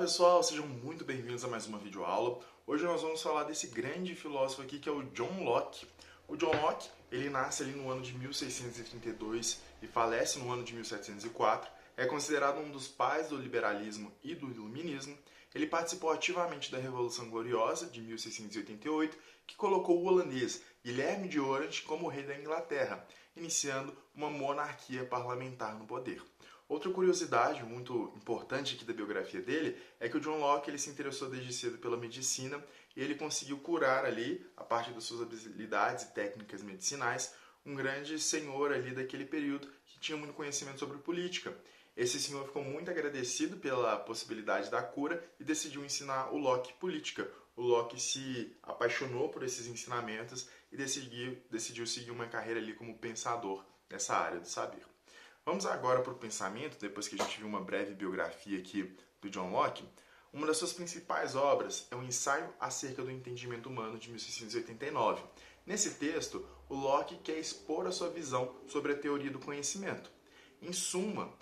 pessoal, sejam muito bem-vindos a mais uma videoaula. Hoje nós vamos falar desse grande filósofo aqui que é o John Locke. O John Locke, ele nasce ali no ano de 1632 e falece no ano de 1704. É considerado um dos pais do liberalismo e do iluminismo. Ele participou ativamente da Revolução Gloriosa de 1688, que colocou o holandês Guilherme de Orange como rei da Inglaterra, iniciando uma monarquia parlamentar no poder. Outra curiosidade muito importante aqui da biografia dele é que o John Locke ele se interessou desde cedo pela medicina e ele conseguiu curar ali, a partir das suas habilidades e técnicas medicinais, um grande senhor ali daquele período que tinha muito conhecimento sobre política. Esse senhor ficou muito agradecido pela possibilidade da cura e decidiu ensinar o Locke política. O Locke se apaixonou por esses ensinamentos e decidiu seguir uma carreira ali como pensador nessa área do saber. Vamos agora para o pensamento, depois que a gente viu uma breve biografia aqui do John Locke. Uma das suas principais obras é o Ensaio acerca do Entendimento Humano, de 1689. Nesse texto, o Locke quer expor a sua visão sobre a teoria do conhecimento. Em suma,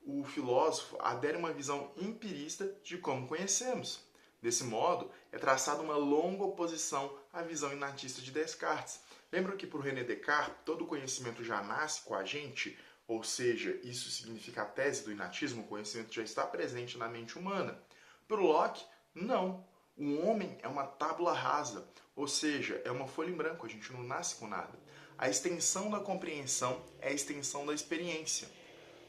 o filósofo adere a uma visão empirista de como conhecemos. Desse modo, é traçada uma longa oposição à visão inatista de Descartes. Lembram que, para o René Descartes, todo conhecimento já nasce com a gente? Ou seja, isso significa a tese do inatismo, o conhecimento já está presente na mente humana. Para o Locke, não. O homem é uma tábula rasa, ou seja, é uma folha em branco, a gente não nasce com nada. A extensão da compreensão é a extensão da experiência.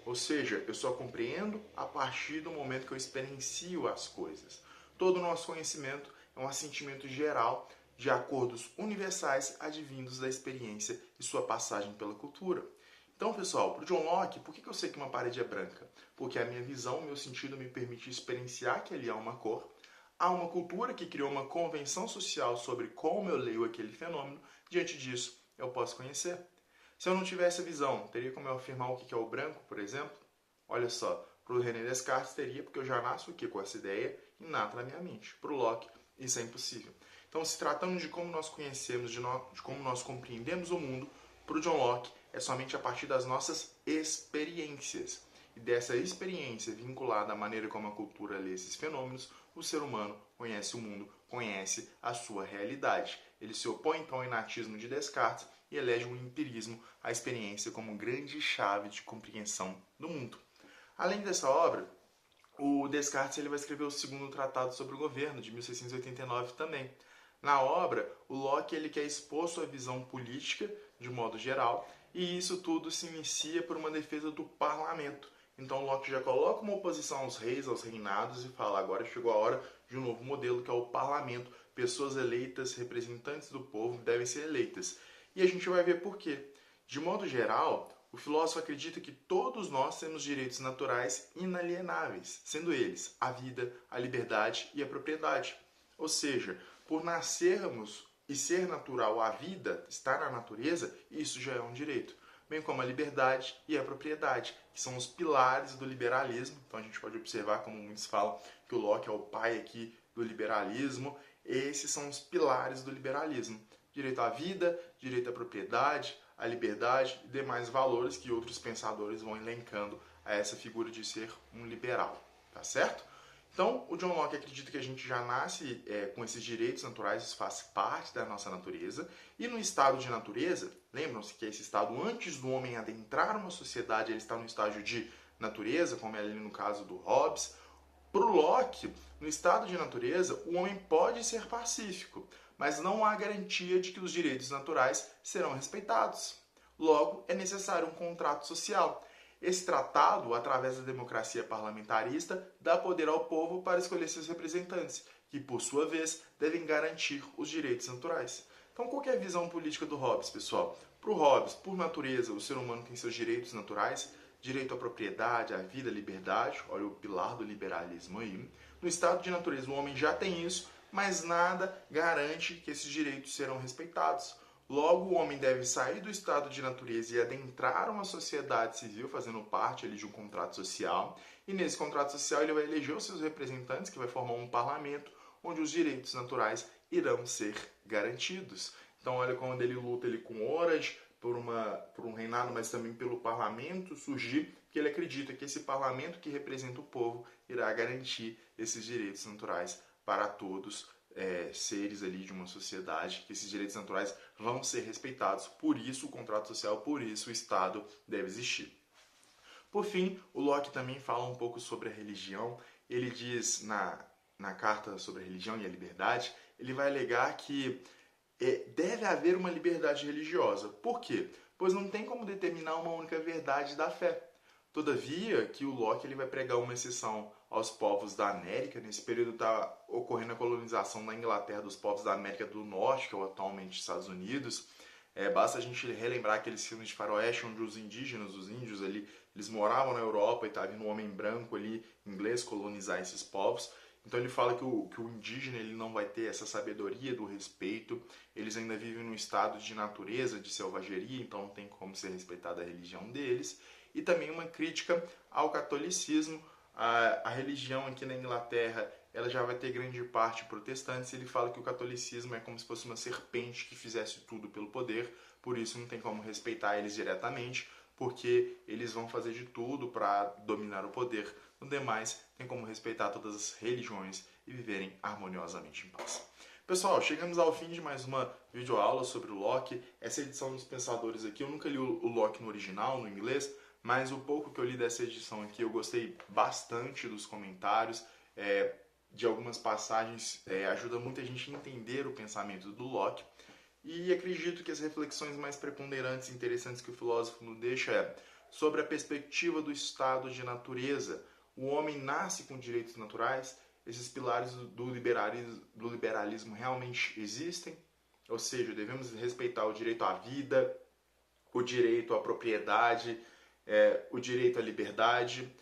Ou seja, eu só compreendo a partir do momento que eu experiencio as coisas. Todo o nosso conhecimento é um assentimento geral de acordos universais advindos da experiência e sua passagem pela cultura. Então, pessoal, para o John Locke, por que eu sei que uma parede é branca? Porque a minha visão, o meu sentido me permite experienciar que ali há uma cor. Há uma cultura que criou uma convenção social sobre como eu leio aquele fenômeno. Diante disso, eu posso conhecer. Se eu não tivesse a visão, teria como eu afirmar o que é o branco, por exemplo? Olha só, para o René Descartes teria, porque eu já nasço aqui com essa ideia inata na minha mente. Para o Locke, isso é impossível. Então, se tratando de como nós conhecemos, de como nós compreendemos o mundo, para o John Locke, é somente a partir das nossas experiências. E dessa experiência vinculada à maneira como a cultura lê esses fenômenos, o ser humano conhece o mundo, conhece a sua realidade. Ele se opõe então ao inatismo de Descartes e elege o empirismo, a experiência, como grande chave de compreensão do mundo. Além dessa obra, o Descartes ele vai escrever o segundo tratado sobre o governo, de 1689 também. Na obra, o Locke ele quer expor sua visão política, de modo geral, e isso tudo se inicia por uma defesa do parlamento. Então Locke já coloca uma oposição aos reis, aos reinados, e fala, agora chegou a hora de um novo modelo, que é o parlamento. Pessoas eleitas, representantes do povo, devem ser eleitas. E a gente vai ver por quê. De modo geral, o filósofo acredita que todos nós temos direitos naturais inalienáveis, sendo eles a vida, a liberdade e a propriedade. Ou seja, por nascermos e ser natural a vida, estar na natureza, isso já é um direito. Bem como a liberdade e a propriedade, que são os pilares do liberalismo. Então a gente pode observar, como muitos falam, que o Locke é o pai aqui do liberalismo. Esses são os pilares do liberalismo. Direito à vida, direito à propriedade, à liberdade e demais valores que outros pensadores vão elencando a essa figura de ser um liberal. Tá certo? Então, o John Locke acredita que a gente já nasce com esses direitos naturais, isso faz parte da nossa natureza. E no estado de natureza, lembram-se que esse estado, antes do homem adentrar uma sociedade, ele está no estágio de natureza, como é ali no caso do Hobbes. Para o Locke, no estado de natureza, o homem pode ser pacífico, mas não há garantia de que os direitos naturais serão respeitados. Logo, é necessário um contrato social. Esse tratado, através da democracia parlamentarista, dá poder ao povo para escolher seus representantes, que, por sua vez, devem garantir os direitos naturais. Então, qual é a visão política do Hobbes, pessoal? Para o Hobbes, por natureza, o ser humano tem seus direitos naturais, direito à propriedade, à vida, à liberdade, olha o pilar do liberalismo aí. No estado de natureza, o homem já tem isso, mas nada garante que esses direitos serão respeitados. Logo, o homem deve sair do estado de natureza e adentrar uma sociedade civil, fazendo parte ali de um contrato social. E nesse contrato social ele vai eleger os seus representantes, que vai formar um parlamento, onde os direitos naturais irão ser garantidos. Então, olha quando ele luta com Horas por um reinado, mas também pelo parlamento surgir, porque ele acredita que esse parlamento que representa o povo irá garantir esses direitos naturais para todos, seres ali de uma sociedade, que esses direitos naturais vão ser respeitados, por isso o contrato social, por isso o Estado deve existir. Por fim, o Locke também fala um pouco sobre a religião. Ele diz na Carta sobre a Religião e a Liberdade, ele vai alegar que deve haver uma liberdade religiosa. Por quê? Pois não tem como determinar uma única verdade da fé. Todavia, que o Locke ele vai pregar uma exceção aos povos da América. Nesse período está ocorrendo a colonização da Inglaterra dos povos da América do Norte, que é atualmente Estados Unidos. Basta a gente relembrar aqueles filmes de faroeste onde os indígenas, os índios ali, eles moravam na Europa e estava vindo um homem branco ali, inglês, colonizar esses povos. Então ele fala que o indígena ele não vai ter essa sabedoria do respeito, eles ainda vivem num estado de natureza, de selvageria, então não tem como ser respeitada a religião deles. E também uma crítica ao catolicismo. A religião aqui na Inglaterra ela já vai ter grande parte protestantes. Ele fala que o catolicismo é como se fosse uma serpente que fizesse tudo pelo poder, por isso não tem como respeitar eles diretamente, porque eles vão fazer de tudo para dominar o poder. No demais, tem como respeitar todas as religiões e viverem harmoniosamente em paz. Pessoal, chegamos ao fim de mais uma videoaula sobre o Locke. Essa edição dos Pensadores aqui, eu nunca li o Locke no original, no inglês, mas o pouco que eu li dessa edição aqui, eu gostei bastante dos comentários, de algumas passagens, ajuda muita gente a entender o pensamento do Locke. E acredito que as reflexões mais preponderantes e interessantes que o filósofo nos deixa sobre a perspectiva do estado de natureza. O homem nasce com direitos naturais, esses pilares do liberalismo realmente existem, ou seja, devemos respeitar o direito à vida, o direito à propriedade, o direito à liberdade.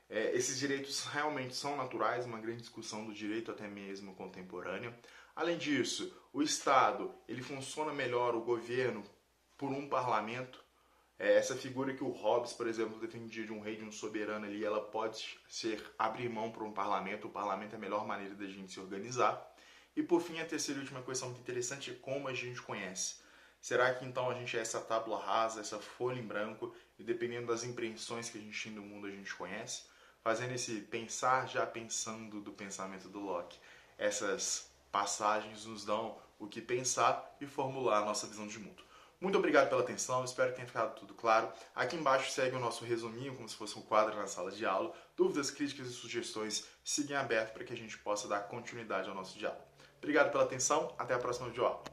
Esses direitos realmente são naturais, uma grande discussão do direito até mesmo contemporânea. Além disso, o Estado ele funciona melhor, o governo, por um parlamento. Essa figura que o Hobbes, por exemplo, defendia de um rei, de um soberano ali, ela pode abrir mão para um parlamento. O parlamento é a melhor maneira da gente se organizar. E por fim, a terceira e última questão muito interessante é como a gente conhece. Será que então a gente é essa tábua rasa, essa folha em branco, e dependendo das impressões que a gente tem do mundo, a gente conhece? Fazendo esse pensar já pensando do pensamento do Locke. Essas passagens nos dão o que pensar e formular a nossa visão de mundo. Muito obrigado pela atenção, espero que tenha ficado tudo claro. Aqui embaixo segue o nosso resuminho, como se fosse um quadro na sala de aula. Dúvidas, críticas e sugestões sigam aberto para que a gente possa dar continuidade ao nosso diálogo. Obrigado pela atenção, até a próxima videoaula.